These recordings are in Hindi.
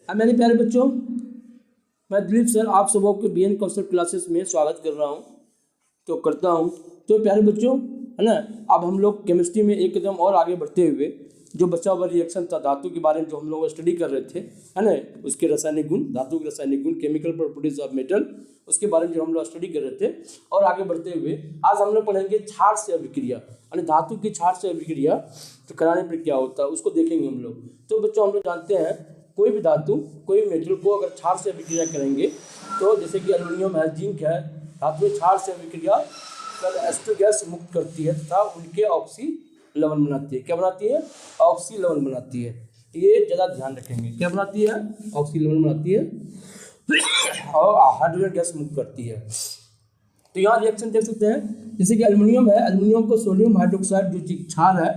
मेरे प्यारे बच्चों, मैं दिलीप सर आप सबों के बीएन कॉन्सेप्ट क्लासेस में स्वागत कर रहा हूँ करता हूँ। तो प्यारे बच्चों, है ना, अब हम लोग केमिस्ट्री में एक कदम और आगे बढ़ते हुए जो बचा हुआ रिएक्शन था धातु के बारे में जो हम लोग स्टडी कर रहे थे, है ना, उसके रासायनिक गुण, धातु के रासायनिक गुण, केमिकल प्रॉपर्टीज ऑफ मेटल, उसके बारे में जो हम लोग स्टडी कर रहे थे। और आगे बढ़ते हुए आज हम लोग पढ़ेंगे क्षार से अभिक्रिया, यानी धातु की क्षार से अभिक्रिया तो कराने पर क्या होता है उसको देखेंगे हम लोग। तो बच्चों, हम लोग जानते हैं कोई भी धातु, कोई भी मेटल को अगर क्षार से अभिक्रिया करेंगे तो जैसे कि एल्युमिनियम है, जिंक है, धातु क्षार से अभिक्रिया कर H2 गैस मुक्त करती है तथा उनके ऑक्सी लवण बनाती है। क्या बनाती है? ऑक्सी लवण बनाती है। ये ज़्यादा ध्यान रखेंगे। क्या बनाती है? ऑक्सी लवण बनाती है और हाइड्रोजन गैस मुक्त करती है। तो यहाँ रिएक्शन देख सकते हैं, जैसे कि एल्युमिनियम है, एल्युमिनियम को सोडियम हाइड्रोक्साइड जो क्षार है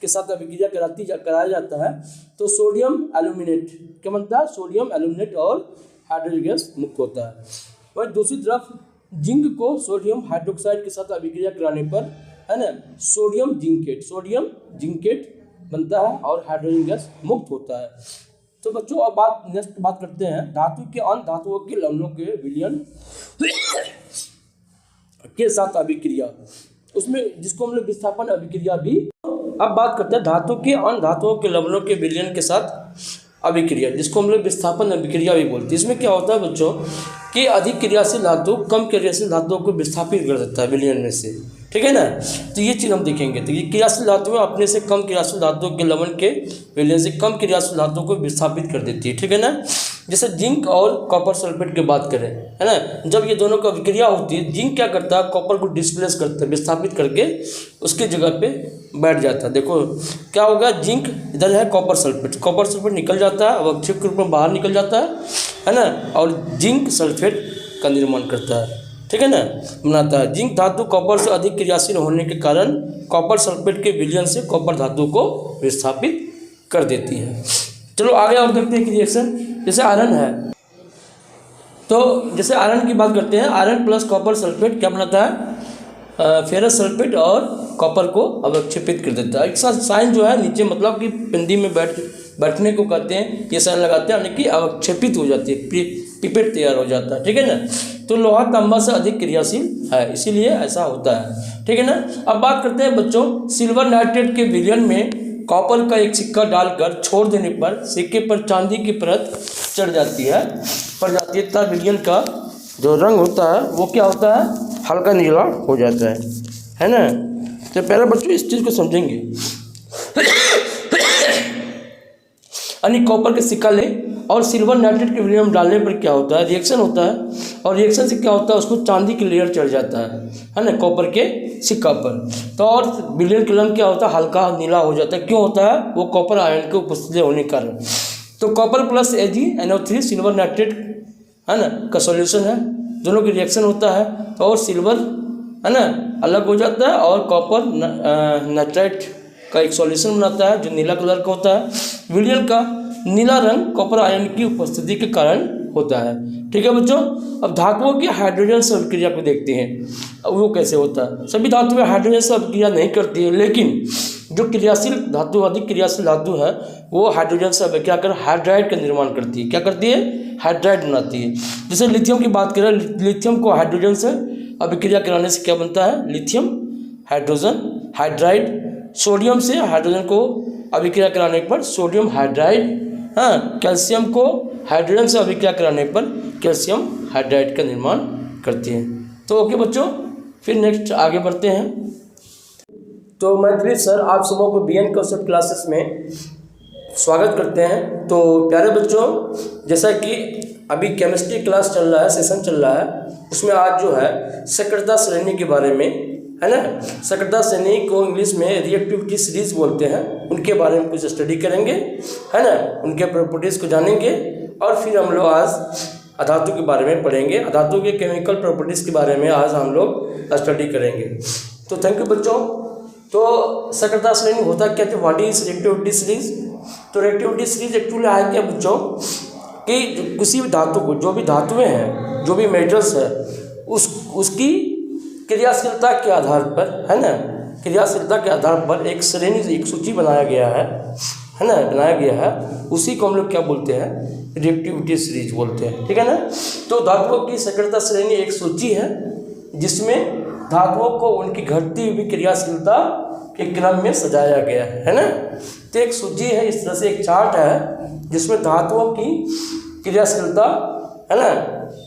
के साथ अभिक्रिया कराया जाता है तो सोडियम एल्यूमिनेट क्या बनता है? सोडियम एल्यूमिनेट और हाइड्रोजन गैस मुक्त होता है। वहीं दूसरी तरफ जिंक को सोडियम हाइड्रोक्साइड के साथ अभिक्रिया कराने पर, है ना, सोडियम जिंकेट बनता है और हाइड्रोजन गैस मुक्त होता है। तो बच्चों, अब नेक्स्ट बात करते हैं धातु के अन्य धातुओं के लवणों के विलयन के साथ अभिक्रिया, उसमें जिसको हम लोग विस्थापन अभिक्रिया भी। अब बात करते हैं धातु के अन्य धातुओं के लवणों के विलयन के साथ अभिक्रिया, जिसको हम लोग विस्थापन अभिक्रिया भी बोलते हैं। इसमें क्या होता है बच्चों कि अधिक क्रियाशील धातु कम क्रियाशील धातुओं को विस्थापित कर देता है विलयन में से, ठीक है ना। तो ये चीज़ हम देखेंगे। तो ये क्रियाशील धातुएं अपने से कम क्रियाशील धातुओं के लवण के विलयन से कम क्रियाशील धातुओं को विस्थापित कर देती है, ठीक है ना। जैसे जिंक और कॉपर सल्फेट की बात करें, है ना, जब ये दोनों का अभिक्रिया होती है, जिंक क्या करता है? कॉपर को डिस्प्लेस करता है, विस्थापित करके उसकी जगह पे बैठ जाता है। देखो क्या होगा, जिंक इधर है, कॉपर सल्फेट निकल जाता है, अवक्षेप के रूप में बाहर निकल जाता है ना, और जिंक सल्फेट का निर्माण करता है, ठीक है ना, बनाता है। जिंक धातु कॉपर से अधिक क्रियाशील होने के कारण कॉपर सल्फेट के विलयन से कॉपर धातु को विस्थापित कर देती है। चलो आगे और देखते हैं कि रिएक्शन। जैसे आयरन है, तो जैसे आयरन की बात करते हैं, आयरन प्लस कॉपर सल्फेट क्या बनाता है? फेरस सल्फेट और कॉपर को अवक्षेपित कर देता है। एक साथ साइन जो है नीचे, मतलब कि पिंडी में बैठने को कहते हैं, ये साइन लगाते हैं, यानी कि अवक्षेपित हो जाती है, पिपेट तैयार हो जाता है, ठीक है ना। तो लोहा तांबा से अधिक क्रियाशील है, इसीलिए ऐसा होता है, ठीक है ना। अब बात करते हैं बच्चों सिल्वर नाइट्रेट के विलयन में कॉपर का एक सिक्का डालकर छोड़ देने पर सिक्के पर चांदी की परत पड़ जाती है तथा विलयन का जो रंग होता है वो क्या होता है? हल्का नीला हो जाता है ना। तो पहले बच्चों इस चीज़ को समझेंगे। यानी कॉपर के सिक्का ले और सिल्वर नाइट्रेट के विलयन डालने पर क्या होता है? रिएक्शन होता है, और रिएक्शन से क्या होता है? उसको चांदी की लेयर चढ़ जाता है ना, कॉपर के सिक्का पर। तो और विलयन का रंग क्या होता है? हल्का नीला हो जाता है। क्यों होता है? वो कॉपर आयन के उपस्थिति होने के कारण। तो copper plus AgNO3 silver nitrate, है ना, का सॉल्यूशन है। दोनों की रिएक्शन होता है और सिल्वर, है ना, अलग हो जाता है और कॉपर नाइट्रेट का एक सॉल्यूशन बनाता है जो नीला कलर का होता है। विलयन का नीला रंग कॉपर आयन की उपस्थिति के कारण होता है, ठीक है बच्चों। अब धातुओं की हाइड्रोजन से अभिक्रिया को देखते हैं, अब वो कैसे होता है। सभी धातुएं हाइड्रोजन से अभिक्रिया नहीं करती है, लेकिन जो क्रियाशील धातु, अधिक क्रियाशील धातु है, वो हाइड्रोजन से अभिक्रिया कर हाइड्राइड का निर्माण करती है। क्या करती है? हाइड्राइड बनाती है। जैसे लिथियम की बात करें, लिथियम को हाइड्रोजन से अभिक्रिया कराने से क्या बनता है? Lithium hydrogen hydride. सोडियम से हाइड्रोजन को अभिक्रिया कराने पर सोडियम हाइड्राइड। हाँ, कैल्शियम को हाइड्रोजन से अभिक्रिया कराने पर कैल्शियम हाइड्राइड का निर्माण करती है। तो ओके बच्चों, फिर नेक्स्ट आगे बढ़ते हैं। तो मैं दिलीप सर आप सबों को बीएन कॉन्सेप्ट क्लासेस में स्वागत करते हैं। तो प्यारे बच्चों, जैसा कि अभी केमिस्ट्री क्लास चल रहा है, सेशन चल रहा है, उसमें आज जो है सक्रियता श्रेणी के बारे में, है ना, सक्रियता श्रेणी को इंग्लिश में रिएक्टिविटी सीरीज बोलते हैं, उनके बारे में कुछ स्टडी करेंगे, है ना, उनके प्रॉपर्टीज़ को जानेंगे। और फिर हम लोग आज अधातु के बारे में पढ़ेंगे, अधातु के केमिकल प्रॉपर्टीज़ के बारे में आज हम लोग स्टडी करेंगे। तो थैंक यू बच्चों। तो सक्रियता श्रेणी होता क्या है? What is reactivity series? तो रिएक्टिविटी सीरीज एक्चुअली है क्या बच्चों कि किसी भी धातु को, जो भी धातुएं हैं, जो भी मेटल्स है, उसकी क्रियाशीलता के आधार पर, है ना, क्रियाशीलता के आधार पर एक श्रेणी, एक सूची बनाया गया है ना बनाया गया है, उसी को हम लोग क्या बोलते हैं, रिएक्टिविटी सीरीज बोलते हैं। ठीक है ना। तो धातुओं की सक्रियता श्रेणी एक सूची है जिसमें धातुओं को उनकी घटती हुई क्रियाशीलता के क्रम में सजाया गया है ना। तो एक सूची है, इस तरह से एक चार्ट है जिसमें धातुओं की क्रियाशीलता है ना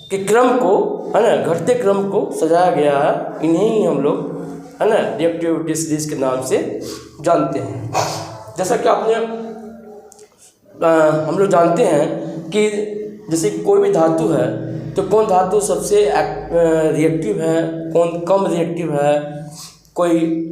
के क्रम को, है ना, घटते क्रम को सजाया गया है। इन्हें ही हम लोग, है ना, रिएक्टिविटी सीरीज के नाम से जानते हैं। जैसा कि हम लोग जानते हैं कि जैसे कोई भी धातु है तो कौन धातु सबसे रिएक्टिव है, कौन कम रिएक्टिव है, कोई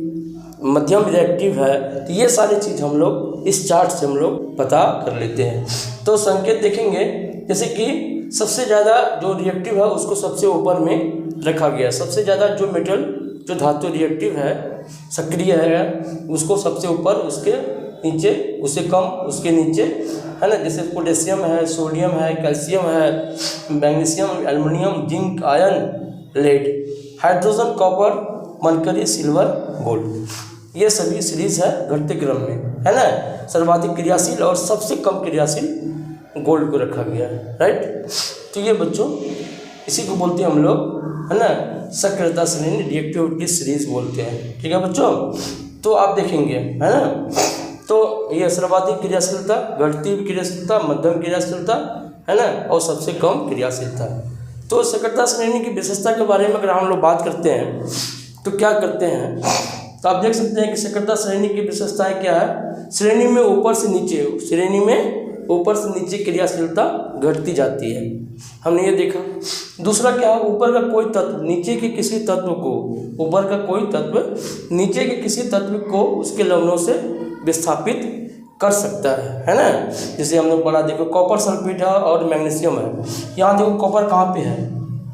मध्यम रिएक्टिव है, तो ये सारी चीज़ हम लोग इस चार्ट से हम लोग पता कर लेते हैं। तो संकेत देखेंगे जैसे कि सबसे ज़्यादा जो रिएक्टिव है उसको सबसे ऊपर में रखा गया, सबसे ज़्यादा जो मेटल जो धातु रिएक्टिव है, सक्रिय है, उसको सबसे ऊपर, उसके नीचे, उससे कम, उसके नीचे, है ना। जैसे पोटेशियम है, सोडियम है, कैल्शियम है, magnesium, aluminium, zinc, iron, lead, hydrogen, copper, mercury, silver, gold, ये सभी सीरीज है घटते क्रम में, है ना। सर्वाधिक क्रियाशील और सबसे कम क्रियाशील गोल्ड को रखा गया है, राइट। तो ये बच्चों इसी को बोलते हैं हम लोग, है ना, सक्रियता श्रेणी, रिएक्टिविटी सीरीज बोलते हैं। ठीक है बच्चों। तो आप देखेंगे, है ना, तो ये सर्वाधिक क्रियाशीलता, घटती हुई क्रियाशीलता, मध्यम क्रियाशीलता, है ना, और सबसे कम क्रियाशीलता। तो सक्रियता श्रेणी की विशेषता के बारे में अगर हम लोग बात करते हैं तो क्या करते हैं, तो आप देख सकते हैं कि सक्रियता श्रेणी की विशेषताएं क्या है। श्रेणी में ऊपर से नीचे, श्रेणी में ऊपर से नीचे क्रियाशीलता घटती जाती है, हमने ये देखा। दूसरा क्या है, ऊपर का कोई तत्व नीचे के किसी तत्व को, ऊपर का कोई तत्व नीचे के किसी तत्व को उसके लवणों से विस्थापित कर सकता है ना। जैसे हमने पढ़ा, देखो कॉपर सल्फेट है और मैग्नीशियम है। यहाँ देखो कॉपर कहाँ पे है,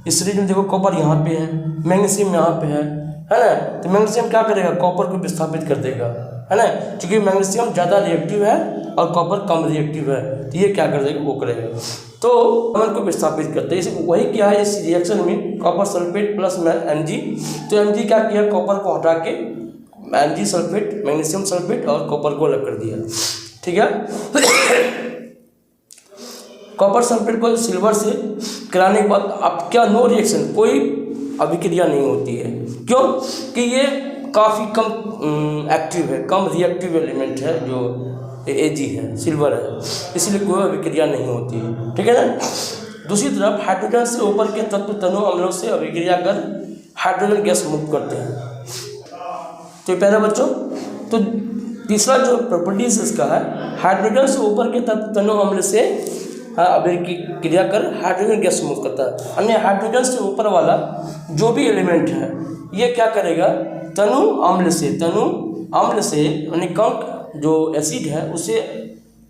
इस सीरीज में देखो कॉपर यहाँ पे है, मैग्नीशियम यहाँ पे है ना। तो मैग्नीशियम क्या करेगा, कॉपर को विस्थापित कर देगा, है ना, क्योंकि मैग्नीशियम ज़्यादा रिएक्टिव है और कॉपर कम रिएक्टिव है, तो ये क्या कर देगा, वो करेगा, तो अमन को विस्थापित करते हैं। इसे वही क्या है इस रिएक्शन में, कॉपर सल्फेट प्लस Mg, तो Mg क्या किया, कॉपर को हटा के Mg सल्फेट, मैग्नीशियम सल्फेट और कॉपर को अलग कर दिया। ठीक है। कॉपर सल्फेट को सिल्वर से कराने के बाद अब क्या, नो रिएक्शन, कोई अभिक्रिया नहीं होती है। क्यों कि ये काफ़ी कम एक्टिव है, कम रिएक्टिव एलिमेंट है, जो Ag है, सिल्वर है, इसलिए कोई अभिक्रिया नहीं होती है। ठीक है ना। दूसरी तरफ हाइड्रोजन से ऊपर के तत्व तनु अम्लों से अभिक्रिया कर हाइड्रोजन गैस मुक्त करते हैं। तो पहला बच्चों, तो तीसरा जो प्रॉपर्टीज इसका है, हाइड्रोजन से ऊपर के तत्व तनु अम्ल से अभिक्रिया कर हाइड्रोजन गैस मुक्त करता है। अन्य हाइड्रोजन से ऊपर वाला जो भी एलिमेंट है ये क्या करेगा, तनु अम्ल से यानी कम जो एसिड है उसे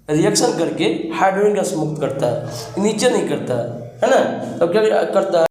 रिएक्शन करके हाइड्रोजन गैस मुक्त करता है, नीचे नहीं करता है ना। तब क्या करता है,